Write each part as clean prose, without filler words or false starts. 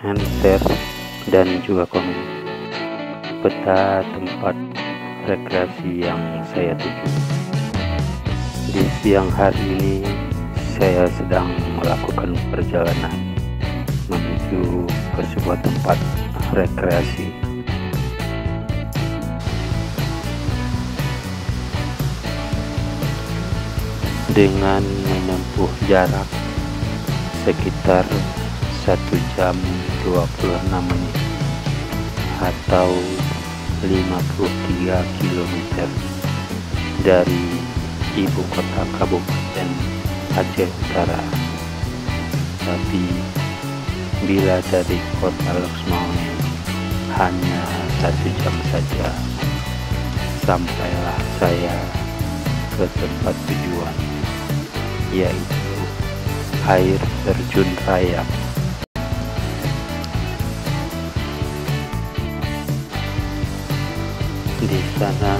share, dan juga komen peta tempat rekreasi yang saya tuju. Di siang hari ini saya sedang melakukan perjalanan menuju ke sebuah tempat rekreasi. Dengan menempuh jarak sekitar 1 jam 26 menit atau 53 km dari ibu kota Kabupaten Aceh Utara. Tapi bila dari kota Loksmawe hanya 1 jam saja, sampailah saya ke tempat tujuan, yaitu air terjun Rayap. Di sana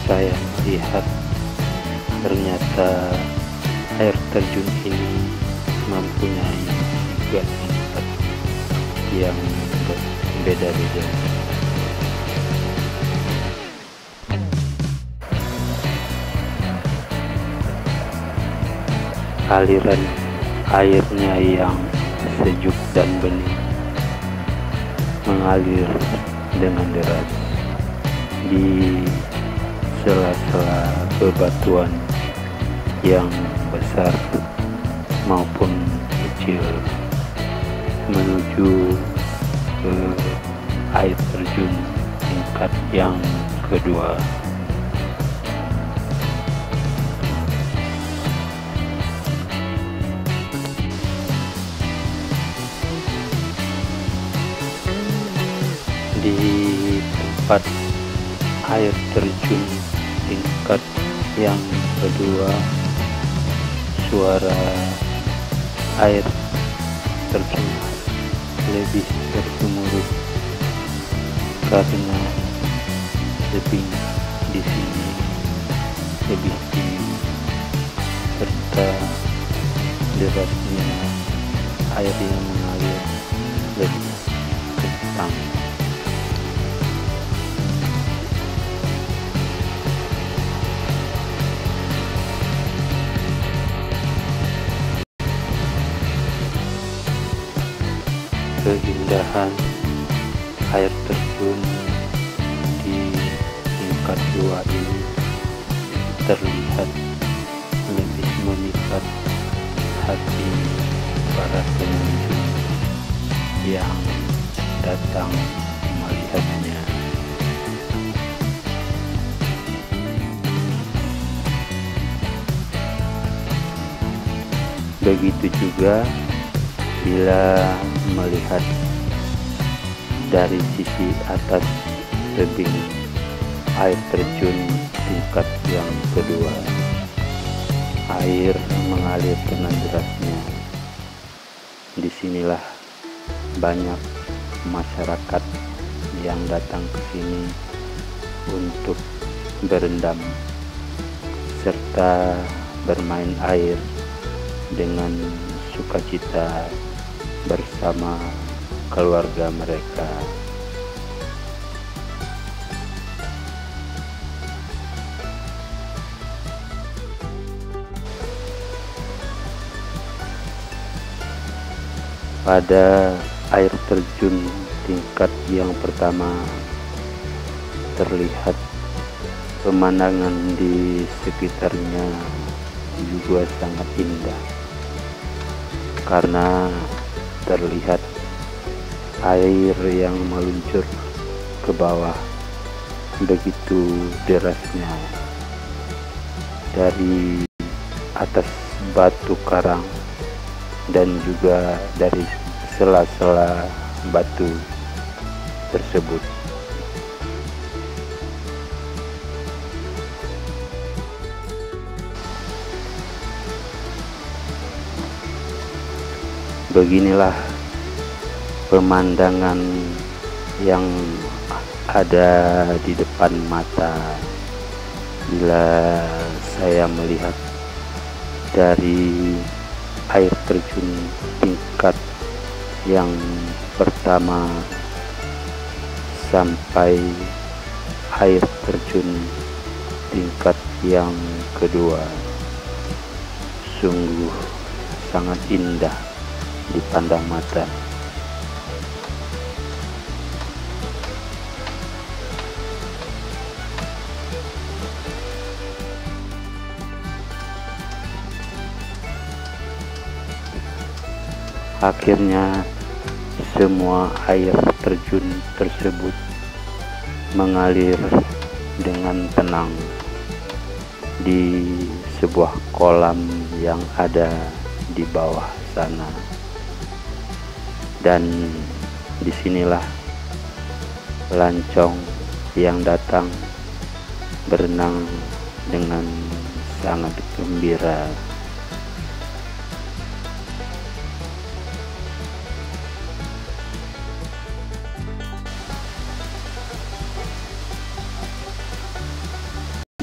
saya melihat ternyata air terjun ini mempunyai 3 tingkat yang berbeda-beda. Aliran airnya yang sejuk dan bening mengalir dengan deras di sela-sela bebatuan yang besar maupun kecil menuju ke air terjun tingkat yang kedua. Di tempat air terjun tingkat yang kedua, suara air terjun lebih bergemuruh karena tebing di sini lebih tinggi serta derasnya air yang mengalir lebih kencang. Keindahan air terjun di tingkat 2 ini terlihat lebih memikat hati para pengunjung yang datang melihatnya. Begitu juga bila melihat dari sisi atas tebing air terjun tingkat yang kedua, air mengalir dengan derasnya. Disinilah banyak masyarakat yang datang ke sini untuk berendam serta bermain air dengan sukacita bersama keluarga mereka. Pada air terjun tingkat yang pertama terlihat pemandangan di sekitarnya juga sangat indah karena terlihat air yang meluncur ke bawah begitu derasnya dari atas batu karang dan juga dari sela-sela batu tersebut. Beginilah pemandangan yang ada di depan mata bila saya melihat dari air terjun tingkat yang pertama sampai air terjun tingkat yang kedua sungguh sangat indah dipandang mata. Akhirnya semua air terjun tersebut mengalir dengan tenang di sebuah kolam yang ada di bawah sana. Dan disinilah pelancong yang datang berenang dengan sangat gembira.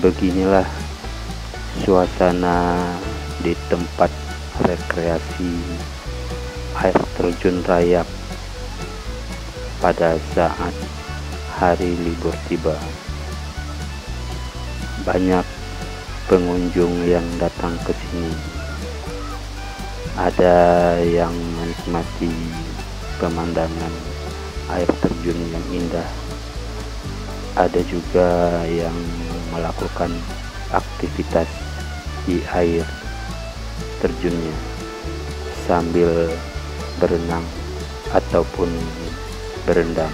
Beginilah suasana di tempat rekreasi air terjun Rayap pada saat hari libur tiba. Banyak pengunjung yang datang ke sini. Ada yang menikmati pemandangan air terjun yang indah. Ada juga yang melakukan aktivitas di air terjunnya sambil berenang ataupun berendam.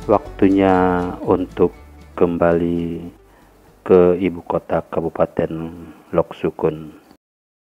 Waktunya untuk kembali ke ibu kota Kabupaten Lok Sukun.